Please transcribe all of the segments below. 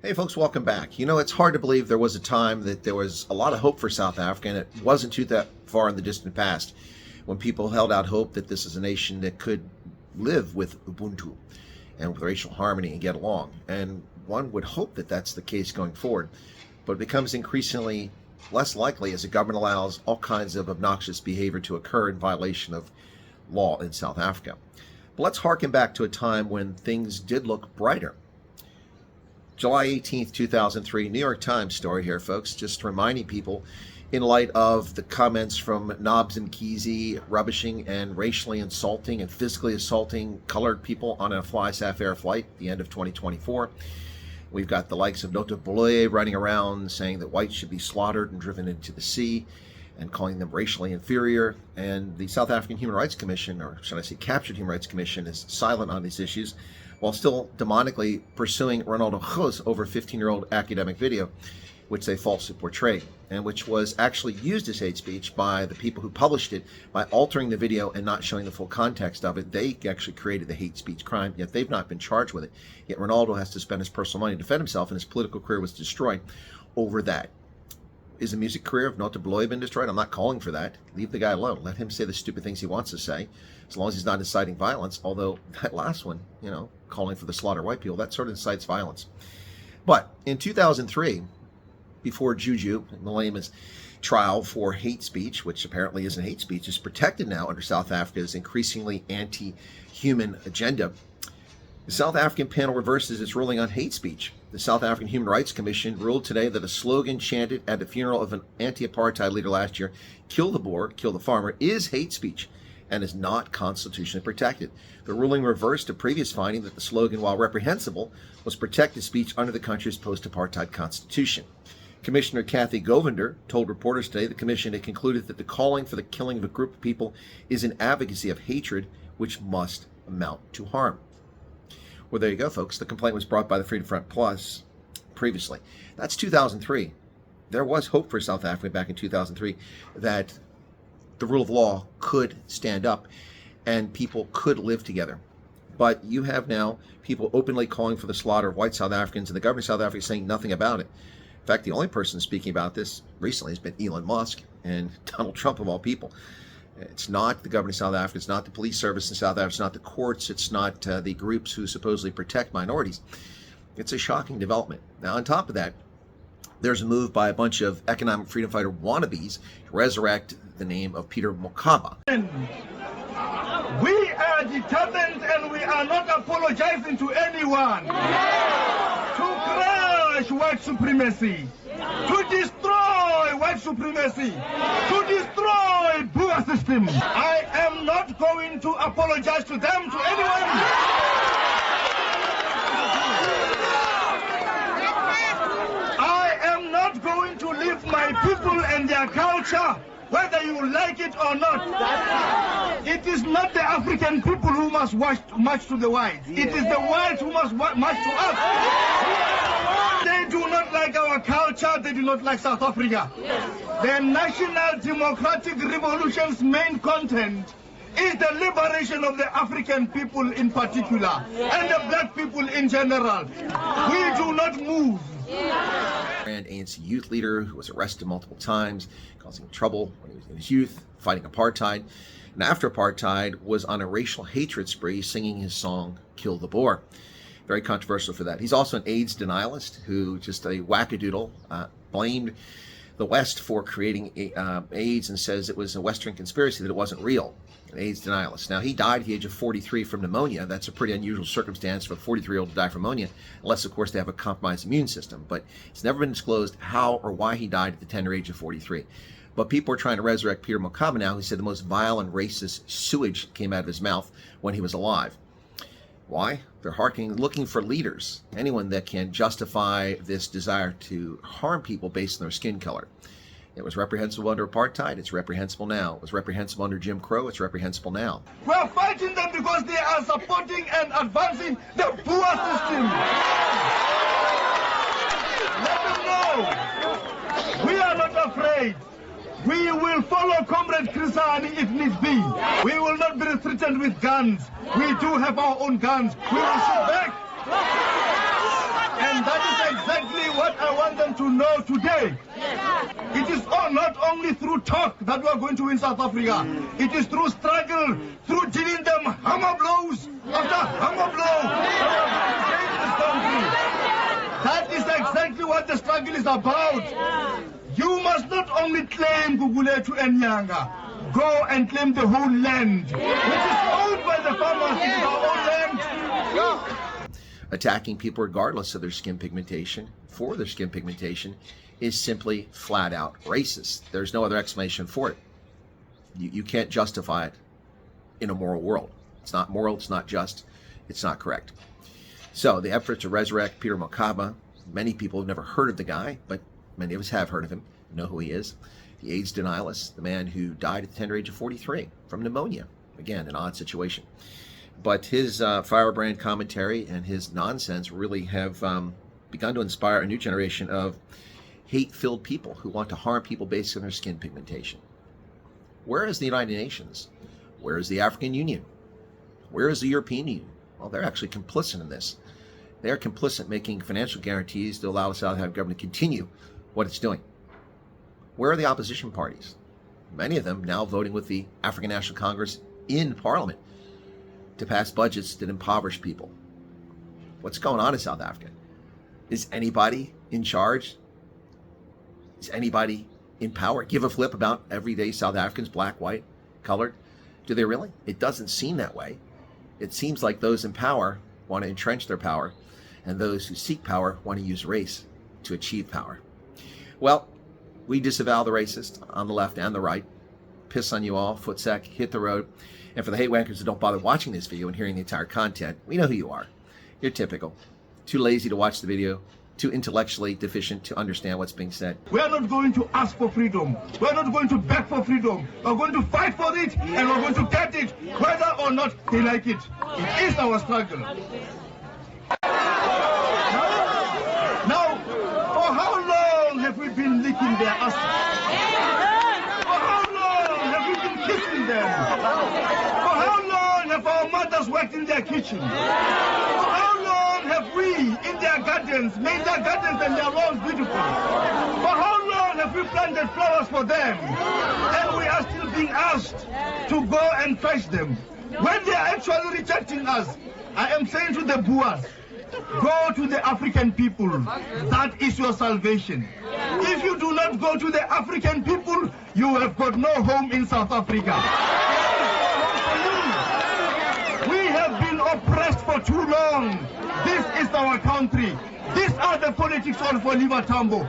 Hey folks, welcome back. You know, it's hard to believe there was a time that there was a lot of hope for South Africa, and it wasn't too that far in the distant past when people held out hope that this is a nation that could live with Ubuntu and with racial harmony and get along. And one would hope that that's the case going forward, but it becomes increasingly less likely as the government allows all kinds of obnoxious behavior to occur in violation of law in South Africa. But let's harken back to a time when things did look brighter. July 18th, 2003, New York Times story here, folks, just reminding people in light of the comments from Nobbs and Kesey rubbishing and racially insulting and physically assaulting colored people on a Fly-Saf Air flight at the end of 2024. We've got the likes of Nota Boloye running around saying that whites should be slaughtered and driven into the sea and calling them racially inferior. And the South African Human Rights Commission, or should I say Captured Human Rights Commission, is silent on these issues, while still demonically pursuing Ronaldo Gous over a 15-year-old academic video, which they falsely portrayed, and which was actually used as hate speech by the people who published it by altering the video and not showing the full context of it. They actually created the hate speech crime, yet they've not been charged with it. Yet Ronaldo has to spend his personal money to defend himself, and his political career was destroyed over that. Is the music career of Nota Boloye been destroyed? I'm not calling for that. Leave the guy alone. Let him say the stupid things he wants to say, as long as he's not inciting violence. Although that last one, you know, calling for the slaughter of white people, that sort of incites violence. But in 2003, before Juju Malema's trial for hate speech, which apparently isn't hate speech, is protected now under South Africa's increasingly anti-human agenda, the South African panel reverses its ruling on hate speech. The South African Human Rights Commission ruled today that a slogan chanted at the funeral of an anti-apartheid leader last year, "Kill the Boer, kill the farmer," is hate speech and is not constitutionally protected. The ruling reversed a previous finding that the slogan, while reprehensible, was protected speech under the country's post-apartheid constitution. Commissioner Kathy Govinder told reporters today the commission had concluded that the calling for the killing of a group of people is an advocacy of hatred which must amount to harm. Well, there you go, folks. The complaint was brought by the Freedom Front Plus previously. That's 2003. There was hope for South Africa back in 2003 that the rule of law could stand up and people could live together. But you have now people openly calling for the slaughter of white South Africans, and the government of South Africa saying nothing about it. In fact, the only person speaking about this recently has been Elon Musk and Donald Trump, of all people. It's not the government of South Africa, it's not the police service in South Africa, it's not the courts, it's not the groups who supposedly protect minorities. It's a shocking development. Now, on top of that, there's a move by a bunch of economic freedom fighter wannabes to resurrect the name of Peter Mokaba. We are determined and we are not apologizing to anyone. To crush white supremacy, to destroy white supremacy, to destroy Boer system. I am not going to apologize to them, to anyone. I am not going to leave my people and their culture, whether you like it or not. It is not the African people who must march to the whites. It is the whites who must march to us. They do not like our culture. They do not like South Africa. The National Democratic Revolution's main content is the liberation of the African people in particular, and the black people in general. We do not move. And ANC youth leader who was arrested multiple times, causing trouble when he was in his youth, fighting apartheid, and after apartheid was on a racial hatred spree, singing his song "Kill the Boer." Very controversial for that. He's also an AIDS denialist who, just a wackadoodle, blamed the West for creating AIDS and says it was a Western conspiracy, that it wasn't real. An AIDS denialist. Now, he died at the age of 43 from pneumonia. That's a pretty unusual circumstance for a 43-year-old to die from pneumonia, unless, of course, they have a compromised immune system. But it's never been disclosed how or why he died at the tender age of 43. But people are trying to resurrect Peter Mokaba now, who said the most vile and racist sewage came out of his mouth when he was alive. Why? They're looking for leaders, anyone that can justify this desire to harm people based on their skin color. It was reprehensible under apartheid, it's reprehensible now. It was reprehensible under Jim Crow, it's reprehensible now. We are fighting them because they are supporting and advancing the Boer system. Let them know. We are not afraid. We will follow Comrade Chris Wyatt if needs be. We will not be threatened with guns. We do have our own guns. We will shoot back. And that is exactly want to know today. It is not only through talk that we are going to win South Africa. It is through struggle, through dealing them hammer blows after hammer blow. That is exactly what the struggle is about. You must not only claim Guguletu and Nyanga, go and claim the whole land, which is owned by the farmers. It is our own land. Attacking people regardless of their skin pigmentation, for their skin pigmentation, is simply flat out racist. There's no other explanation for it. You can't justify it in a moral world. It's not moral, it's not just, it's not correct. So the effort to resurrect Peter Mokaba, many people have never heard of the guy, but many of us have heard of him, know who he is. The AIDS denialist, the man who died at the tender age of 43 from pneumonia. Again, an odd situation. But his firebrand commentary and his nonsense really have begun to inspire a new generation of hate-filled people who want to harm people based on their skin pigmentation. Where is the United Nations? Where is the African Union? Where is the European Union? Well, they're actually complicit in this. They are complicit making financial guarantees to allow the South African government to continue what it's doing. Where are the opposition parties? Many of them now voting with the African National Congress in Parliament to pass budgets that impoverish people. What's going on in South Africa? Is anybody in charge? Is anybody in power? Give a flip about everyday South Africans, black, white, colored? Do they really? It doesn't seem that way. It seems like those in power want to entrench their power, and those who seek power want to use race to achieve power. Well, we disavow the racist on the left and the right. Piss on you all, footsec, hit the road. And for the hate wankers who don't bother watching this video and hearing the entire content, we know who you are. You're typical. Too lazy to watch the video, too intellectually deficient to understand what's being said. We are not going to ask for freedom. We are not going to beg for freedom. We are going to fight for it, and we're going to get it, whether or not they like it. It is our struggle. Now, for how long have we been licking their asses? For how long have we been kissing them? For how long have our mothers worked in their kitchen? For how long have we, in their gardens, made their gardens and their lawns beautiful? For how long have we planted flowers for them? And we are still being asked to go and fetch them. When they are actually rejecting us, I am saying to the Boers, go to the African people. That is your salvation. If you do not go to the African people, you have got no home in South Africa. We have been oppressed for too long. This is our country. These are the politics of Oliver Tambo.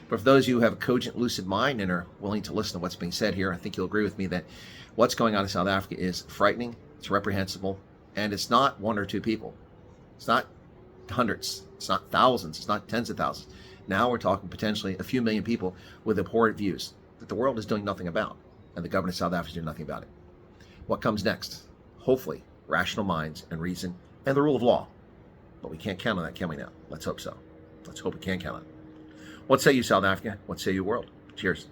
But for those of you who have a cogent, lucid mind and are willing to listen to what's being said here, I think you'll agree with me that what's going on in South Africa is frightening, it's reprehensible, and it's not one or two people. It's not hundreds, it's not thousands, it's not tens of thousands. Now we're talking potentially a few million people with abhorrent views that the world is doing nothing about, and the government of South Africa is doing nothing about it. What comes next? Hopefully, rational minds and reason and the rule of law. But we can't count on that, can we now? Let's hope so. Let's hope we can count on it. What say you, South Africa? What say you, world? Cheers.